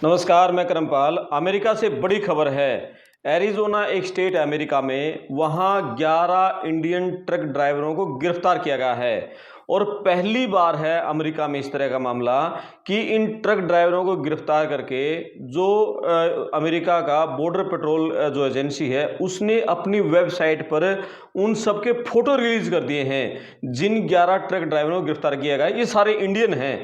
नमस्कार, मैं करमपाल। अमेरिका से बड़ी खबर है। एरिज़ोना एक स्टेट है अमेरिका में, वहाँ 11 इंडियन ट्रक ड्राइवरों को गिरफ्तार किया गया है। और पहली बार है अमेरिका में इस तरह का मामला कि इन ट्रक ड्राइवरों को गिरफ्तार करके जो अमेरिका का बॉर्डर पेट्रोल जो एजेंसी है उसने अपनी वेबसाइट पर उन सबके फोटो रिलीज कर दिए हैं। जिन 11 ट्रक ड्राइवरों को गिरफ्तार किया गया, ये सारे इंडियन हैं।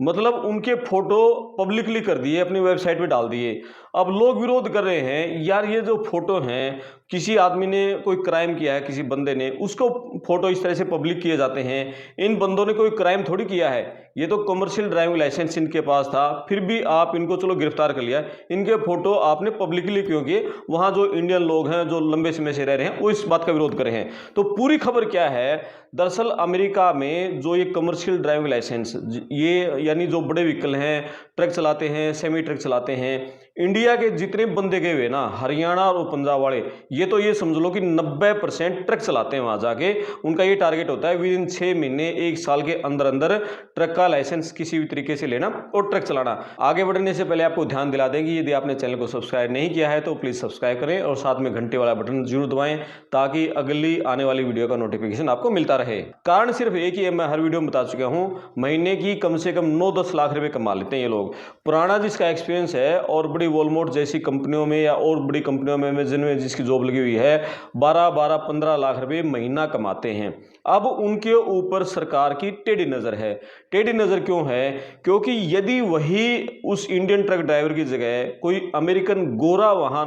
मतलब उनके फोटो पब्लिकली कर दिए, अपनी वेबसाइट पे डाल दिए। अब लोग विरोध कर रहे हैं, यार ये जो फोटो हैं, किसी आदमी ने कोई क्राइम किया है, किसी बंदे ने, उसको फोटो इस तरह से पब्लिक किए जाते हैं। इन बंदों ने कोई क्राइम थोड़ी किया है, ये तो कमर्शियल ड्राइविंग लाइसेंस इनके पास था, फिर भी आप इनको चलो गिरफ्तार कर लिया, इनके फोटो आपने पब्लिकली क्यों किए? वहाँ जो इंडियन लोग हैं जो लंबे समय से रह रहे हैं वो इस बात का विरोध कर रहे हैं। तो पूरी खबर क्या है? दरअसल अमेरिका में जो ये कमर्शियल ड्राइविंग लाइसेंस, ये यानी जो बड़े व्हीकल हैं, ट्रक चलाते हैं, सेमी ट्रक चलाते हैं, इंडिया के जितने बंदे गए हुए ना, हरियाणा और पंजाब वाले, ये तो ये समझ लो कि 90% ट्रक चलाते हैं वहां जाके। उनका ये टारगेट होता है विद इन 6 महीने 1 साल के अंदर अंदर ट्रक का लाइसेंस किसी भी तरीके से लेना और ट्रक चलाना। आगे बढ़ने से पहले आपको ध्यान दिला दें कि यदि आपने चैनल को सब्सक्राइब नहीं किया है तो प्लीज सब्सक्राइब करें और साथ में घंटे वाला बटन जरूर दबाएं ताकि अगली आने वाली वीडियो का नोटिफिकेशन आपको मिलता रहे। कारण सिर्फ एक ही है, मैं हर वीडियो में बता चुका हूं, महीने की कम से कम 9-10 लाख रुपए कमा लेते हैं ये लोग। पुराना जिसका एक्सपीरियंस है और बड़ी वॉलमार्ट जैसी कंपनियों में या और बड़ी कंपनियों में, अमेज़न में जिसकी जॉब लगी हुई है, 12-15 लाख रुपए महीना कमाते हैं। अब उनके ऊपर सरकार की टेढ़ी नजर है। टेढ़ी नजर क्यों है? क्योंकि यदि वही उस इंडियन ट्रक ड्राइवर की जगह कोई अमेरिकन गोरा वहां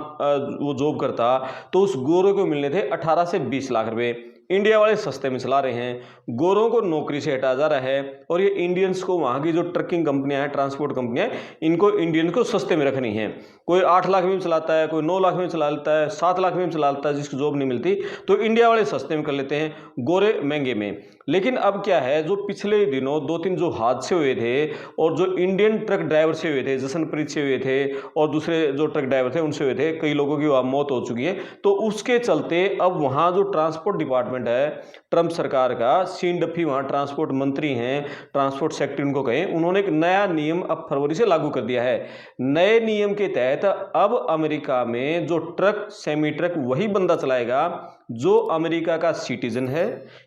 वो जॉब करता तो उस गोरे को मिलने थे 18 से 20 लाख रुपए। इंडिया वाले सस्ते में चला रहे हैं, गोरों को नौकरी से हटाया जा रहा है और ये इंडियंस को, वहां की जो ट्रकिंग कंपनियां हैं, ट्रांसपोर्ट कंपनियां, इनको इंडियंस को सस्ते में रखनी है। कोई 8 लाख में चलाता है, कोई 9 लाख में चला लेता है, 7 लाख में चला लेता है, जिसको जॉब नहीं मिलती, तो इंडिया वाले सस्ते में कर लेते हैं, गोरे महंगे में। लेकिन अब क्या है, जो पिछले दिनों 2-3 जो हादसे हुए थे और जो इंडियन ट्रक ड्राइवर से हुए थे, जसनप्रीत से हुए थे और दूसरे जो ट्रक ड्राइवर थे उनसे हुए थे, कई लोगों की वहां मौत हो चुकी है। तो उसके चलते अब वहां जो ट्रांसपोर्ट डिपार्टमेंट है ट्रंप सरकार का, सीन डफी वहां ट्रांसपोर्ट मंत्री हैं, ट्रांसपोर्ट सेक्रेटरी उनको कहें, उन्होंने एक नया नियम अब फरवरी से लागू कर दिया है। नए नियम के तहत अब अमेरिका में जो ट्रक, सेमी ट्रक, वही बंदा चलाएगा जो अमेरिका का सिटीजन है,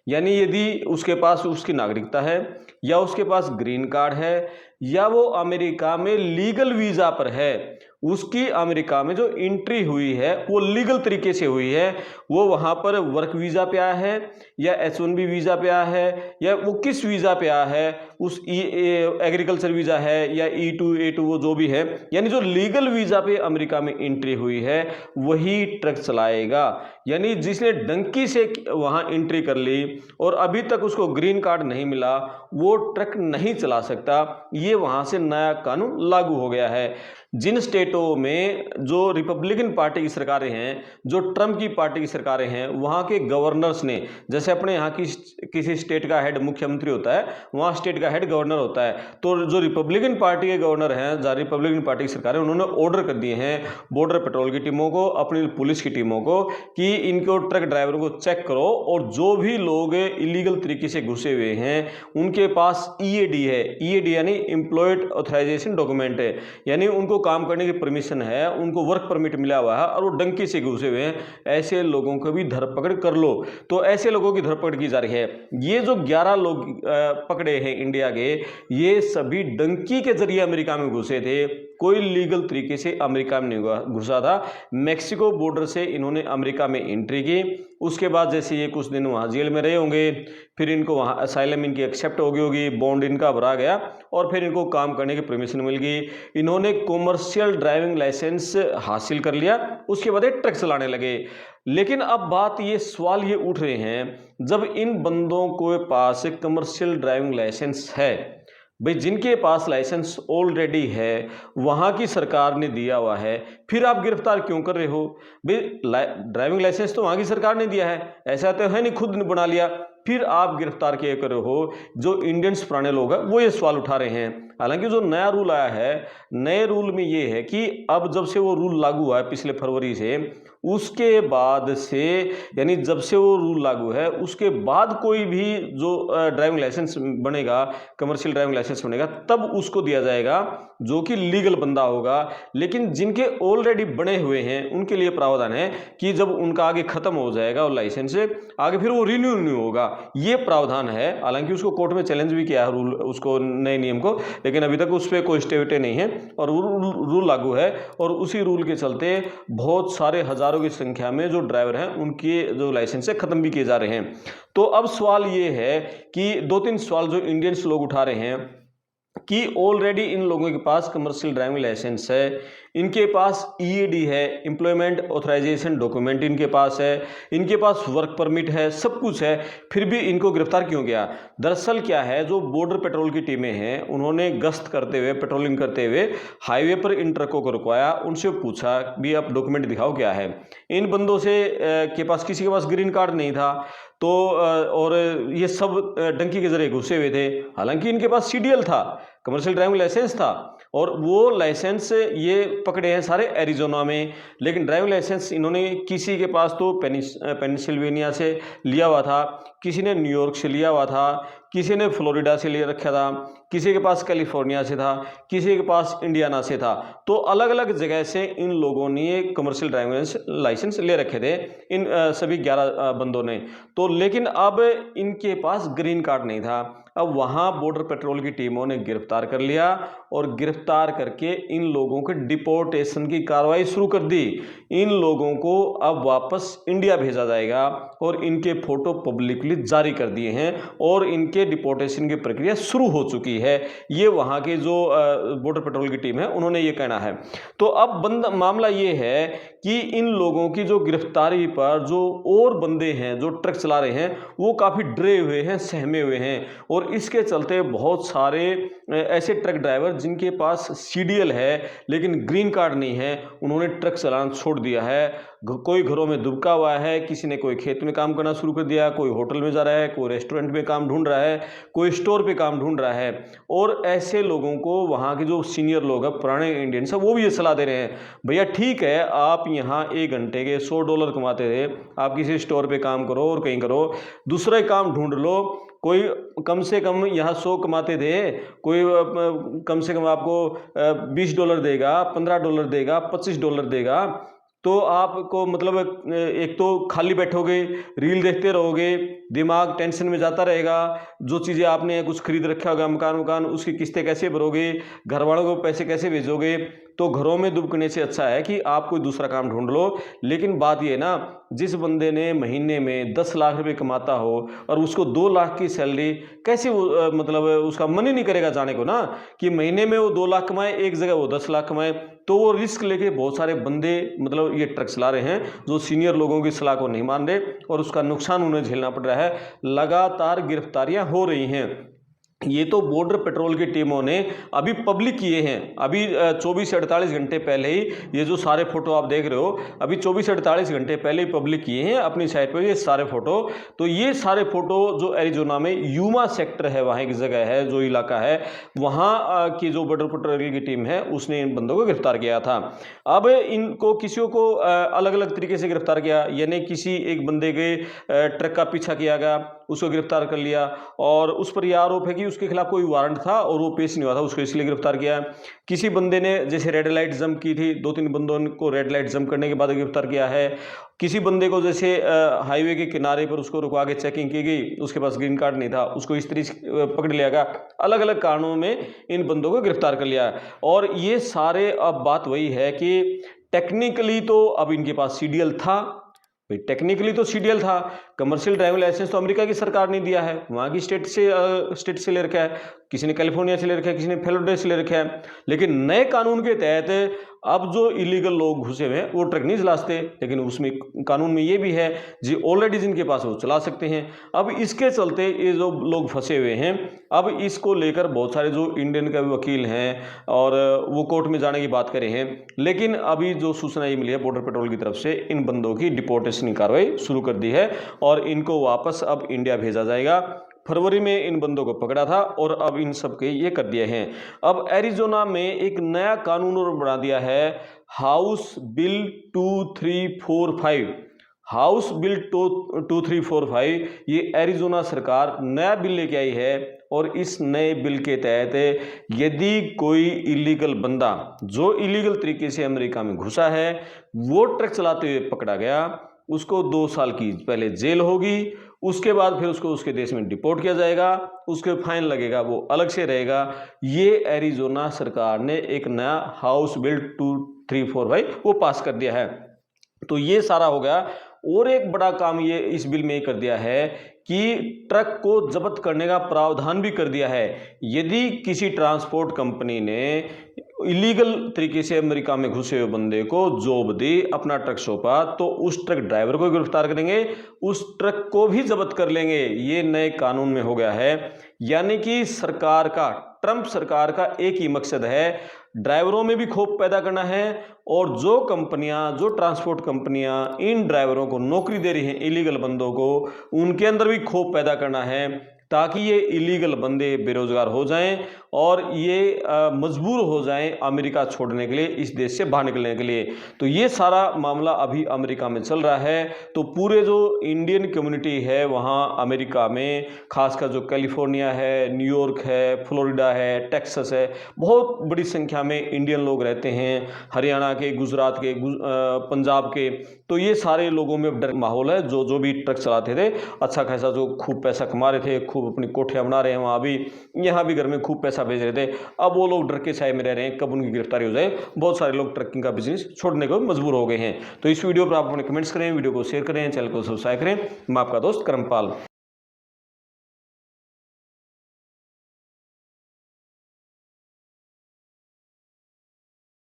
यानी यदि उसके पास उसकी नागरिकता है या उसके पास ग्रीन कार्ड है या वो अमेरिका में लीगल वीजा पर है, उसकी अमेरिका में जो एंट्री हुई है वो लीगल तरीके से हुई है, वो वहां पर वर्क वीजा पे आया है या H1B वीजा पे आया है या वो किस वीजा पे आया है, उस एग्रीकल्चर वीजा है या E2 A2 वो जो भी है, यानी जो लीगल वीजा पे अमेरिका में एंट्री हुई है वही ट्रक चलाएगा। यानी जिसने डंकी से वहां एंट्री कर ली और अभी तक उसको ग्रीन कार्ड नहीं मिला, वो ट्रक नहीं चला सकता। ये वहां से नया कानून लागू हो गया है। जिन स्टेटों में जो रिपब्लिकन पार्टी की सरकारें हैं, जो ट्रंप की पार्टी की सरकारें हैं, वहां के गवर्नर्स ने, जैसे अपने यहाँ की किसी स्टेट का हेड मुख्यमंत्री होता है, वहां स्टेट का हेड गवर्नर होता है, तो जो रिपब्लिकन पार्टी के गवर्नर हैं, जो रिपब्लिकन पार्टी की सरकारें, उन्होंने ऑर्डर कर दिए हैं बॉर्डर पेट्रोल की टीमों को, अपनी पुलिस की टीमों को, कि इनको ट्रक ड्राइवरों को चेक करो और जो भी लोग इलीगल तरीके से घुसे हुए हैं उनके पास EAD है। EAD यानी एम्प्लॉयड ऑथराइजेशन डॉक्यूमेंट है, यानी उनको काम करने की परमिशन है, उनको वर्क परमिट मिला हुआ है और वो डंकी से घुसे हुए हैं, ऐसे लोगों को भी धरपकड़ कर लो। तो ऐसे लोगों की धरपकड़ की जा रही है। ये जो 11 लोग पकड़े हैं इंडिया के, ये सभी डंकी के जरिए अमेरिका में घुसे थे, कोई लीगल तरीके से अमेरिका में नहीं घुसा था। मैक्सिको बॉर्डर से इन्होंने अमेरिका में एंट्री की, उसके बाद जैसे ये कुछ दिन वहाँ जेल में रहे होंगे, फिर इनको वहाँ असाइलम इनकी एक्सेप्ट हो गई होगी, बॉन्ड इनका भरा गया और फिर इनको काम करने की परमिशन मिल गई। इन्होंने कॉमर्शियल ड्राइविंग लाइसेंस हासिल कर लिया, उसके बाद एक ट्रक चलाने लगे। लेकिन अब बात ये, सवाल ये उठ रहे हैं, जब इन बंदों के पास कमर्शियल ड्राइविंग लाइसेंस है, भाई जिनके पास लाइसेंस ऑलरेडी है, वहां की सरकार ने दिया हुआ है, फिर आप गिरफ्तार क्यों कर रहे हो? भाई ड्राइविंग लाइसेंस तो वहां की सरकार ने दिया है, ऐसा तो है नहीं खुद ने बना लिया, फिर आप गिरफ्तार किए कर रहे हो? जो इंडियंस पुराने लोग हैं वो ये सवाल उठा रहे हैं। हालांकि जो नया रूल आया है, नए रूल में ये है कि अब जब से वो रूल लागू हुआ है पिछले फरवरी से, उसके बाद से, यानी जब से वो रूल लागू है उसके बाद कोई भी जो ड्राइविंग लाइसेंस बनेगा, कमर्शियल ड्राइविंग लाइसेंस बनेगा, तब उसको दिया जाएगा जो कि लीगल बंदा होगा। लेकिन जिनके ऑलरेडी बने हुए हैं उनके लिए प्रावधान है कि जब उनका आगे खत्म हो जाएगा और लाइसेंस आगे फिर वो रिन्यू नहीं होगा, ये प्रावधान है। हालांकि उसको कोर्ट में चैलेंज भी किया है रूल, उसको नए नियम को, लेकिन अभी तक उस पर कोई स्टे वेटे नहीं है और रूल लागू है। और उसी रूल के चलते बहुत सारे हजारों की संख्या में जो ड्राइवर हैं उनके जो लाइसेंस है खत्म भी किए जा रहे हैं। तो अब सवाल ये है कि दो तीन सवाल जो इंडियंस लोग उठा रहे हैं कि ऑलरेडी इन लोगों के पास कमर्शियल ड्राइविंग लाइसेंस है, इनके पास ईएडी है, एम्प्लॉयमेंट ऑथराइजेशन डॉक्यूमेंट इनके पास है, इनके पास वर्क परमिट है, सब कुछ है, फिर भी इनको गिरफ्तार क्यों किया? दरअसल क्या है, जो बॉर्डर पेट्रोल की टीमें हैं उन्होंने गश्त करते हुए, पेट्रोलिंग करते हुए हाईवे पर इन ट्रकों को रुकवाया, उनसे पूछा भी आप डॉक्यूमेंट दिखाओ क्या है। इन बंदों से के पास, किसी के पास ग्रीन कार्ड नहीं था, तो और ये सब डंकी के जरिए घुसे हुए थे। हालांकि इनके पास सीडीएल था, कमर्शियल ड्राइविंग लाइसेंस था, और वो लाइसेंस ये पकड़े हैं सारे एरिजोना में। लेकिन ड्राइविंग लाइसेंस इन्होंने, किसी के पास तो पेनिसिल्वेनिया से लिया हुआ था, किसी ने न्यूयॉर्क से लिया हुआ था, किसी ने फ्लोरिडा से ले रखा था, किसी के पास कैलिफोर्निया से था, किसी के पास इंडियाना से था। तो अलग अलग जगह से इन लोगों ने कमर्शियल ड्राइविंग लाइसेंस ले रखे थे, इन सभी 11 बंदों ने। तो लेकिन अब इनके पास ग्रीन कार्ड नहीं था। अब वहाँ बॉर्डर पेट्रोल की टीमों ने गिरफ्तार कर लिया और गिरफ्तार करके इन लोगों के डिपोर्टेशन की कार्रवाई शुरू कर दी। इन लोगों को अब वापस इंडिया भेजा जाएगा और इनके फोटो पब्लिकली जारी कर दिए हैं और इनके डिपोर्टेशन की प्रक्रिया शुरू हो चुकी है। ये वहाँ के जो बॉर्डर पेट्रोल की टीम है उन्होंने ये कहना है। तो अब मामला ये है कि इन लोगों की जो गिरफ्तारी पर जो और बंदे हैं जो ट्रक चला रहे हैं वो काफ़ी डरे हुए हैं, सहमे हुए हैं, और इसके चलते बहुत सारे ऐसे ट्रक ड्राइवर जिनके पास सीडीएल है लेकिन ग्रीन कार्ड नहीं है, उन्होंने ट्रक चलाना छोड़ दिया है। कोई घरों में दुबका हुआ है, किसी ने कोई खेत में काम करना शुरू कर दिया, कोई होटल में जा रहा है, कोई रेस्टोरेंट में काम ढूंढ रहा है, कोई स्टोर पे काम ढूंढ रहा है। और ऐसे लोगों को वहाँ के जो सीनियर लोग हैं, पुराने इंडियंस हैं, वो भी ये सलाह दे रहे हैं, भैया ठीक है आप यहाँ 1 घंटे के $100 कमाते थे, आप किसी स्टोर पे काम करो और कहीं करो, दूसरा काम ढूंढ लो। कोई कम से कम यहाँ 100 कमाते थे, कोई कम से कम आपको $20 देगा, $15 देगा, $25 देगा। तो आपको मतलब एक तो खाली बैठोगे, रील देखते रहोगे, दिमाग टेंशन में जाता रहेगा, जो चीज़ें आपने कुछ खरीद रखा होगा, मकान उसकी किस्तें कैसे भरोगे, घर वालों को पैसे कैसे भेजोगे। तो घरों में दुबकने से अच्छा है कि आप कोई दूसरा काम ढूंढ लो। लेकिन बात ये ना, जिस बंदे ने महीने में 10 लाख रुपए कमाता हो और उसको 2 लाख की सैलरी, कैसे वो मतलब उसका मन ही नहीं करेगा जाने को ना, कि महीने में वो 2 लाख कमाए, एक जगह वो 10 लाख कमाए। तो वो रिस्क लेके बहुत सारे बंदे मतलब ये ट्रक चला रहे हैं जो सीनियर लोगों की सलाह को नहीं मान रहे, और उसका नुकसान उन्हें झेलना पड़ रहा है। लगातार गिरफ्तारियां हो रही हैं। ये तो बॉर्डर पेट्रोल की टीमों ने अभी पब्लिक किए हैं, अभी 24 से 48 घंटे पहले ही ये जो सारे फोटो आप देख रहे हो, अभी 24 से 48 घंटे पहले ही पब्लिक किए हैं अपनी साइट पर ये सारे फोटो। तो ये सारे फोटो जो एरिजोना में यूमा सेक्टर है, वहाँ एक जगह है, जो इलाका है, वहाँ की जो बॉर्डर पेट्रोल की टीम है उसने इन बंदों को गिरफ्तार किया था। अब इनको किसी को अलग अलग तरीके से गिरफ्तार किया, यानी किसी एक बंदे के ट्रक का पीछा किया गया, उसको गिरफ्तार कर लिया, और उस पर यह आरोप है कि उसके खिलाफ कोई वारंट था और वो पेश नहीं हुआ था, उसको इसलिए गिरफ्तार किया। किसी बंदे ने जैसे रेड लाइट जंप की थी, 2-3 बंदों को रेड लाइट जंप करने के बाद गिरफ्तार किया है। किसी बंदे को जैसे हाईवे के किनारे पर उसको रुकवा के चेकिंग की गई, उसके पास ग्रीन कार्ड नहीं था, उसको इस तरीके पकड़ लिया गया। अलग अलग कारणों में इन बंदों को गिरफ्तार कर लिया। और ये सारे, अब बात वही है कि टेक्निकली तो अब इनके पास सीडीएल था, भाई टेक्निकली तो सीडीएल था, कमर्शियल ड्राइविंग लाइसेंस तो अमेरिका की सरकार ने दिया है, वहाँ की स्टेट से ले रखा है, किसी ने कैलिफोर्निया से ले रखा है, किसी ने फ्लोरिडा से ले रखा है। लेकिन नए कानून के तहत अब जो इलीगल लोग घुसे हुए हैं वो ट्रक नहीं चला सकते, लेकिन उसमें कानून में ये भी है जी ऑलरेडी जिनके पास वो चला सकते हैं। अब इसके चलते ये जो लोग फंसे हुए हैं, अब इसको लेकर बहुत सारे जो इंडियन के वकील हैं और वो कोर्ट में जाने की बात करे हैं। लेकिन अभी जो सूचना ये मिली है बॉर्डर पेट्रोल की तरफ से, इन बंदों की डिपोर्टेशन की कार्रवाई शुरू कर दी है और इनको वापस अब इंडिया भेजा जाएगा। फरवरी में इन बंदों को पकड़ा था और अब इन सब के ये कर दिए हैं। अब एरिजोना में एक नया कानून और बना दिया है, हाउस बिल 2345। हाउस बिल 2345 ये एरिजोना सरकार नया बिल लेके आई है और इस नए बिल के तहत यदि कोई इलीगल बंदा जो इलीगल तरीके से अमेरिका में घुसा है वो ट्रक चलाते हुए पकड़ा गया, उसको 2 साल की पहले जेल होगी, उसके बाद फिर उसको उसके देश में डिपोर्ट किया जाएगा, उसके फाइन लगेगा, वो अलग से रहेगा। ये एरिजोना सरकार ने एक नया हाउस बिल 2345 वो पास कर दिया है। तो ये सारा हो गया। और एक बड़ा काम ये इस बिल में कर दिया है कि ट्रक को जब्त करने का प्रावधान भी कर दिया है। यदि किसी ट्रांसपोर्ट कंपनी ने इलीगल तरीके से अमेरिका में घुसे हुए बंदे को जॉब दी, अपना ट्रक सौंपा, तो उस ट्रक ड्राइवर को गिरफ्तार करेंगे, उस ट्रक को भी जब्त कर लेंगे। ये नए कानून में हो गया है। यानी कि सरकार का, ट्रंप सरकार का एक ही मकसद है, ड्राइवरों में भी खौफ पैदा करना है और जो कंपनियां, जो ट्रांसपोर्ट कंपनियां इन ड्राइवरों को नौकरी दे रही हैं, इलीगल बंदों को, उनके अंदर भी खौफ पैदा करना है ताकि ये इलीगल बंदे बेरोजगार हो जाएं और ये मजबूर हो जाएं अमेरिका छोड़ने के लिए, इस देश से बाहर निकलने के लिए। तो ये सारा मामला अभी अमेरिका में चल रहा है। तो पूरे जो इंडियन कम्युनिटी है वहाँ अमेरिका में, खासकर जो कैलिफोर्निया है, न्यूयॉर्क है, फ्लोरिडा है, टेक्सास है, बहुत बड़ी संख्या में इंडियन लोग रहते हैं, हरियाणा के, गुजरात के, पंजाब के। तो ये सारे लोगों में डर माहौल है। जो भी ट्रक चलाते थे, अच्छा खासा जो खूब पैसा कमा रहे थे, खूब अपनी कोठियाँ बना रहे हैं, वहाँ भी, यहाँ भी घर में खूब पैसा भेज रहे थे, अब वो लोग डर के साए में रह रहे हैं, कब उनकी गिरफ्तारी हो जाए। बहुत सारे लोग ट्रकिंग का बिजनेस छोड़ने को मजबूर हो गए हैं। तो इस वीडियो पर आप अपने कमेंट्स करें, वीडियो को शेयर करें, चैनल को सब्सक्राइब करें। मैं आपका दोस्त करमपाल।